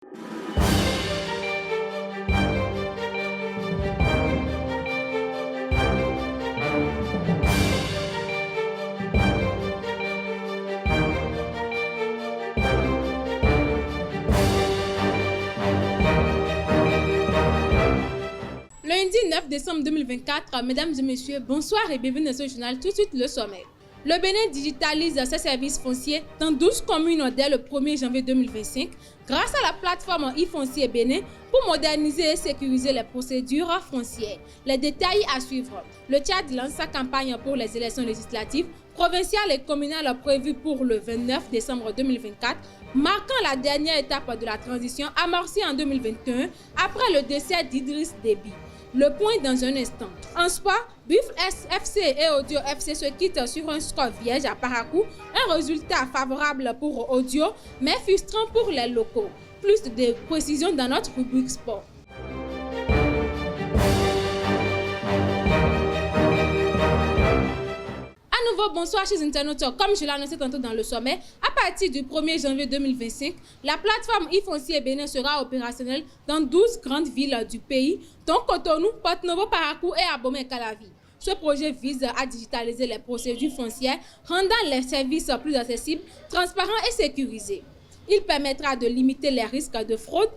Lundi 9 décembre 2024, mesdames et messieurs, bonsoir et bienvenue dans ce journal. Tout de suite, le sommet. Le Bénin digitalise ses services fonciers dans 12 communes dès le 1er janvier 2025 grâce à la plateforme e-foncier Bénin pour moderniser et sécuriser les procédures foncières. Les détails à suivre. Le Tchad lance sa campagne pour les élections législatives, provinciales et communales prévues pour le 29 décembre 2024, marquant la dernière étape de la transition amorcée en 2021 après le décès d'Idriss Déby. Le point dans un instant. En soi, BUF FC et Audio FC se quittent sur un score vierge à Parakou, un résultat favorable pour Audio, mais frustrant pour les locaux. Plus de précisions dans notre rubrique sport. À nouveau, bonsoir chers internautes. Comme je l'ai annoncé tantôt dans le sommet, à partir du 1er janvier 2025, la plateforme e-foncier Bénin sera opérationnelle dans 12 grandes villes du pays, dont Cotonou, Porto-Novo, Parakou et Abomey-Calavi. Ce projet vise à digitaliser les procédures foncières, rendant les services plus accessibles, transparents et sécurisés. Il permettra de limiter les risques de fraude,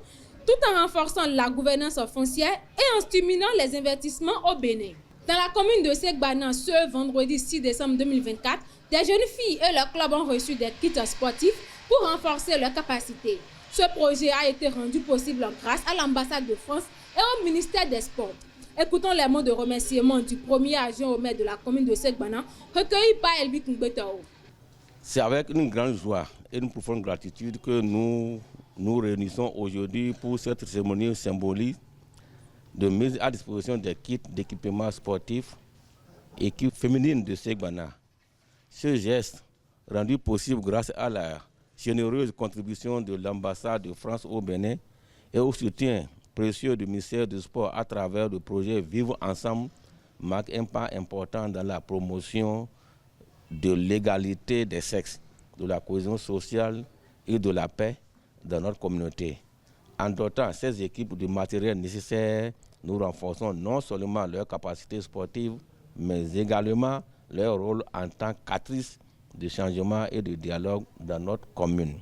tout en renforçant la gouvernance foncière et en stimulant les investissements au Bénin. Dans la commune de Segbana, ce vendredi 6 décembre 2024, des jeunes filles et leurs clubs ont reçu des kits sportifs pour renforcer leurs capacités. Ce projet a été rendu possible grâce à l'ambassade de France et au ministère des Sports. Écoutons les mots de remerciement du premier adjoint au maire de la commune de Segbana, recueilli par Elvi Kungbetao. C'est avec une grande joie et une profonde gratitude que nous nous réunissons aujourd'hui pour cette cérémonie symbolique de mise à disposition des kits d'équipement sportif équipe féminine de Segbana. Ce geste, rendu possible grâce à la généreuse contribution de l'ambassade de France au Bénin et au soutien précieux du ministère du Sport à travers le projet Vivre Ensemble, marque un pas important dans la promotion de l'égalité des sexes, de la cohésion sociale et de la paix dans notre communauté. En dotant ces équipes du matériel nécessaire, nous renforçons non seulement leurs capacités sportives, mais également leur rôle en tant qu'actrices de changement et de dialogue dans notre commune.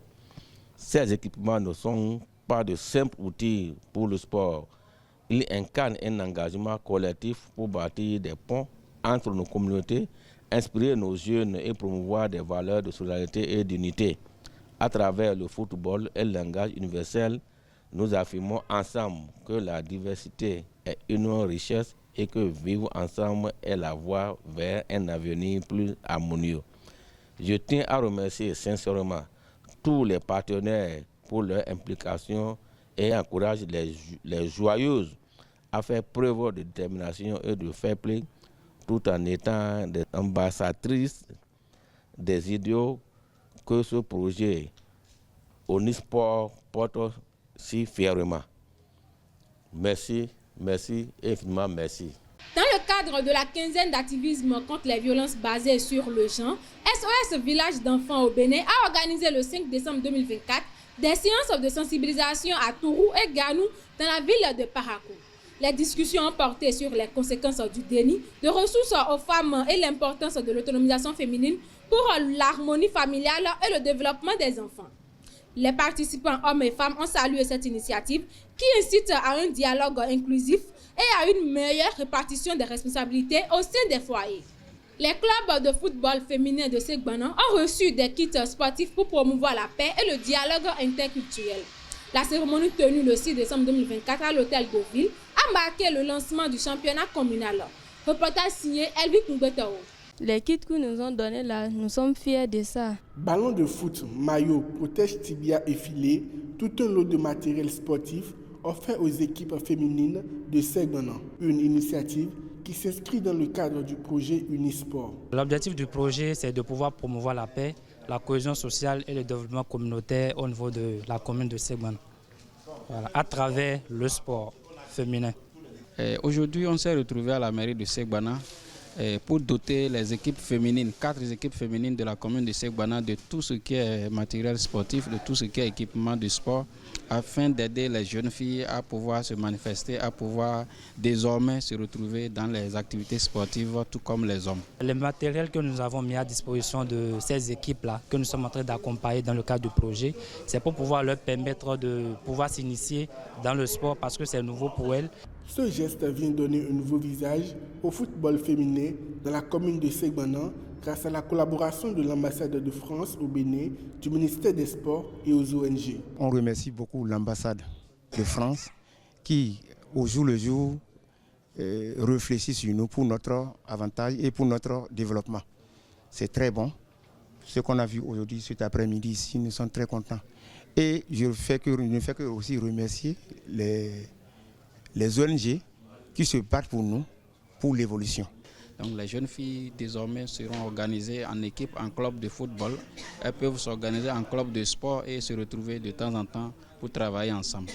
Ces équipements ne sont pas de simples outils pour le sport. Ils incarnent un engagement collectif pour bâtir des ponts entre nos communautés, inspirer nos jeunes et promouvoir des valeurs de solidarité et d'unité. À travers le football et le langage universel, nous affirmons ensemble que la diversité est une richesse et que vivre ensemble est la voie vers un avenir plus harmonieux. Je tiens à remercier sincèrement tous les partenaires pour leur implication et encourage les joyeuses à faire preuve de détermination et de fair play tout en étant des ambassadrices des idéaux que ce projet Onisport porte si fièrement. Merci, merci, infiniment merci. Dans le cadre de la quinzaine d'activisme contre les violences basées sur le genre, SOS Village d'enfants au Bénin a organisé le 5 décembre 2024 des séances de sensibilisation à Tourou et Ganou dans la ville de Parakou. Les discussions ont porté sur les conséquences du déni de ressources aux femmes et l'importance de l'autonomisation féminine pour l'harmonie familiale et le développement des enfants. Les participants, hommes et femmes, ont salué cette initiative qui incite à un dialogue inclusif et à une meilleure répartition des responsabilités au sein des foyers. Les clubs de football féminin de Segbana ont reçu des kits sportifs pour promouvoir la paix et le dialogue interculturel. La cérémonie tenue le 6 décembre 2024 à l'hôtel de ville a marqué le lancement du championnat communal. Reportage signé Elvi Kungbetao. Les kits que nous ont donnés là, nous sommes fiers de ça. Ballon de foot, maillot, protège tibia et filet, tout un lot de matériel sportif offert aux équipes féminines de Segbana. Une initiative qui s'inscrit dans le cadre du projet Unisport. L'objectif du projet, c'est de pouvoir promouvoir la paix, la cohésion sociale et le développement communautaire au niveau de la commune de Segbana, à travers le sport féminin. Aujourd'hui, on s'est retrouvé à la mairie de Segbana pour doter les équipes féminines, 4 équipes féminines de la commune de Segbana de tout ce qui est matériel sportif, de tout ce qui est équipement de sport, afin d'aider les jeunes filles à pouvoir se manifester, à pouvoir désormais se retrouver dans les activités sportives, tout comme les hommes. Le matériel que nous avons mis à disposition de ces équipes-là, que nous sommes en train d'accompagner dans le cadre du projet, c'est pour pouvoir leur permettre de pouvoir s'initier dans le sport parce que c'est nouveau pour elles. Ce geste vient donner un nouveau visage au football féminin dans la commune de Segbana grâce à la collaboration de l'ambassade de France au Bénin, du ministère des Sports et aux ONG. On remercie beaucoup l'ambassade de France qui, au jour le jour, réfléchit sur nous pour notre avantage et pour notre développement. C'est très bon. Ce qu'on a vu aujourd'hui, cet après-midi ici, nous sommes très contents. Et je ne fais que aussi remercier les ONG qui se battent pour nous, pour l'évolution. Donc les jeunes filles désormais seront organisées en équipe, en club de football. Elles peuvent s'organiser en club de sport et se retrouver de temps en temps pour travailler ensemble.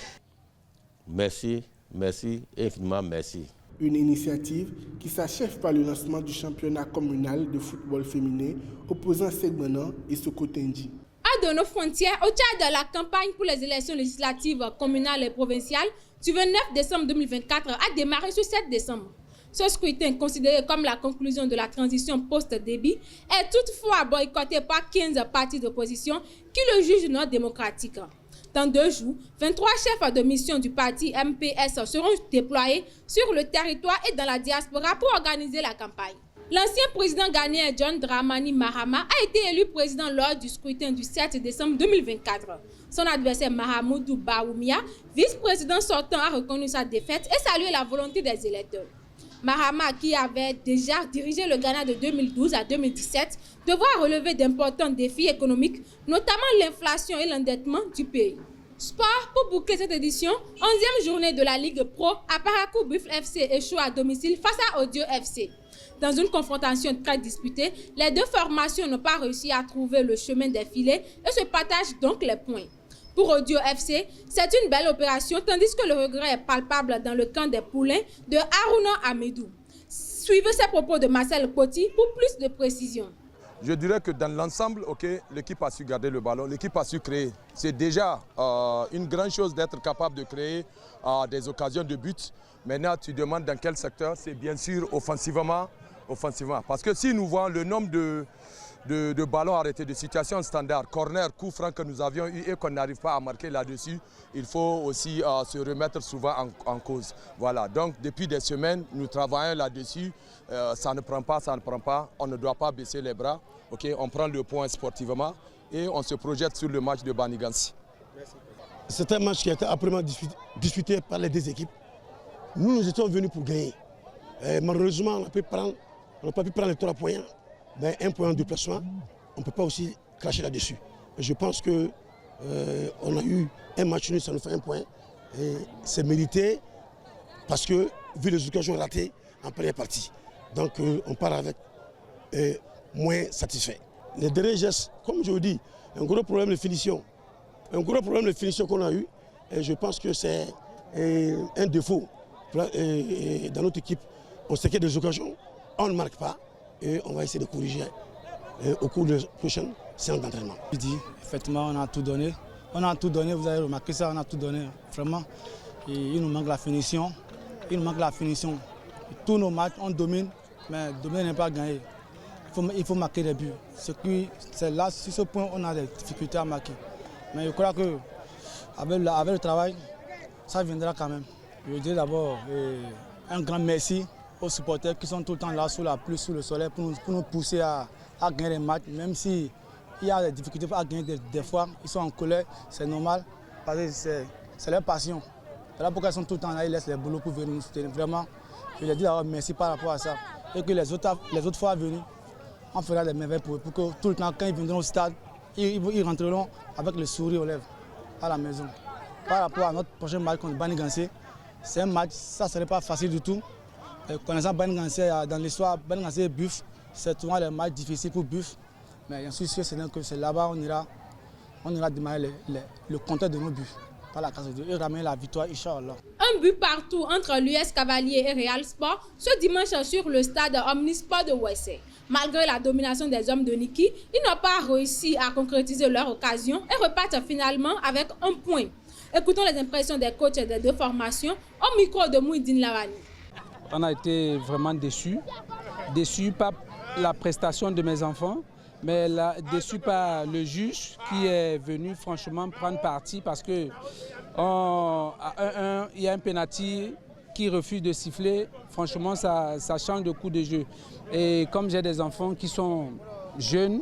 Merci, merci, infiniment merci. Une initiative qui s'achève par le lancement du championnat communal de football féminin opposant Segbana et Sokotendi. À de nos frontières, au Tchad, la campagne pour les élections législatives communales et provinciales du 29 décembre 2024 a démarré ce 7 décembre. Ce scrutin, considéré comme la conclusion de la transition post-débit, est toutefois boycotté par 15 partis d'opposition qui le jugent non démocratique. Dans 2 jours, 23 chefs de mission du parti MPS seront déployés sur le territoire et dans la diaspora pour organiser la campagne. L'ancien président ghanéen John Dramani Mahama a été élu président lors du scrutin du 7 décembre 2024. Son adversaire Mahamoudou Baoumia, vice-président sortant, a reconnu sa défaite et salué la volonté des électeurs. Mahama, qui avait déjà dirigé le Ghana de 2012 à 2017, devra relever d'importants défis économiques, notamment l'inflation et l'endettement du pays. Sport, pour boucler cette édition, 11e journée de la Ligue Pro, Aparakou Buffle FC échoue à domicile face à Audio FC. Dans une confrontation très disputée, les 2 formations n'ont pas réussi à trouver le chemin des filets et se partagent donc les points. Pour Audio FC, c'est une belle opération, tandis que le regret est palpable dans le camp des poulains de Haruna Amedou. Suivez ces propos de Marcel Poti pour plus de précision. Je dirais que dans l'ensemble, l'équipe a su garder le ballon, l'équipe a su créer. C'est déjà une grande chose d'être capable de créer des occasions de but. Maintenant, tu demandes dans quel secteur, c'est bien sûr offensivement. Parce que si nous voyons le nombre de ballons arrêtés, de situations standards, corner, coup franc que nous avions eu et qu'on n'arrive pas à marquer là-dessus, il faut aussi se remettre souvent en cause. Voilà, donc depuis des semaines, nous travaillons là-dessus. Ça ne prend pas, on ne doit pas baisser les bras. On prend le point sportivement et on se projette sur le match de Banigansi. C'est un match qui a été âprement disputé par les 2 équipes. Nous étions venus pour gagner. Malheureusement, on n'a pas pu prendre les 3 points. Mais 1 point de déplacement, on ne peut pas aussi cracher là-dessus. Je pense qu'on a eu un match nul, ça nous fait 1 point. Et c'est mérité parce que, vu les occasions ratées en première partie, donc on part avec moins satisfait. Les derniers gestes, comme je vous dis, un gros problème de finition. Un gros problème de finition qu'on a eu, et je pense que c'est un défaut dans notre équipe. On sait qu'il y a des occasions, on ne marque pas. Et on va essayer de corriger au cours de la prochaine séance d'entraînement. Effectivement, on a tout donné. On a tout donné, vous avez remarqué ça, on a tout donné, vraiment. Et il nous manque la finition. Tous nos matchs, on domine, mais dominer n'est pas gagné. Il faut marquer des buts. C'est là, sur ce point, on a des difficultés à marquer. Mais je crois qu'avec le travail, ça viendra quand même. Je dirais d'abord un grand merci aux supporters qui sont tout le temps là sous la pluie, sous le soleil, pour nous pousser à gagner les matchs, même s'il y a des difficultés à gagner des fois, ils sont en colère, c'est normal, parce que c'est leur passion. Voilà pourquoi ils sont tout le temps là, ils laissent les boulots pour venir nous soutenir. Vraiment, je leur dis d'abord merci par rapport à ça. Et que les autres fois à venir, on fera des merveilles pour eux, pour que tout le temps, quand ils viendront au stade, ils rentreront avec le sourire aux lèvres à la maison. Par rapport à notre prochain match contre Banigansi, c'est un match, ça ne serait pas facile du tout. Connaissant Banigansi dans l'histoire, Banigansi et Buff, c'est souvent les matchs difficiles pour Buff. Mais je suis sûr que c'est là-bas on ira démarrer le compteur de nos buts. par la grâce de Dieu et ramener la victoire, Inch'Allah. Un but partout entre l'US Cavalier et Real Sport ce dimanche sur le stade Omnisport de Ouessé. Malgré la domination des hommes de Niki, ils n'ont pas réussi à concrétiser leur occasion et repartent finalement avec un point. Écoutons les impressions des coachs des deux formations au micro de Mouidine Lawani. On a été vraiment déçus par la prestation de mes enfants, mais déçus par le juge qui est venu franchement prendre parti parce que à 1-1, il y a un penalty qui refuse de siffler. Franchement, ça change de coup de jeu. Et comme j'ai des enfants qui sont jeunes,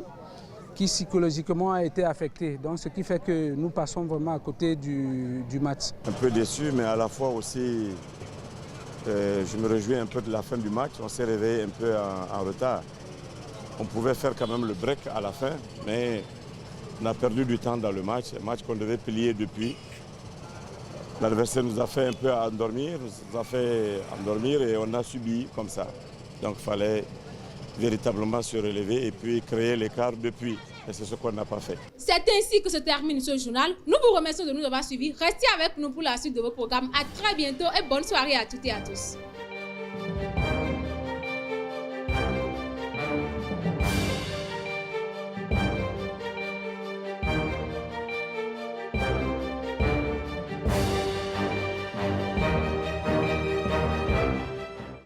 qui psychologiquement a été affectés. Donc ce qui fait que nous passons vraiment à côté du match. Un peu déçu, mais à la fois aussi, je me réjouis un peu de la fin du match. On s'est réveillé un peu en retard. On pouvait faire quand même le break à la fin, mais on a perdu du temps dans le match. Un match qu'on devait plier depuis. L'adversaire nous a fait un peu endormir, et on a subi comme ça. Donc il fallait véritablement se relever et puis créer l'écart depuis. Et c'est ce qu'on n'a pas fait. C'est ainsi que se termine ce journal. Nous vous remercions de nous avoir suivis. Restez avec nous pour la suite de vos programmes. À très bientôt et bonne soirée à toutes et à tous.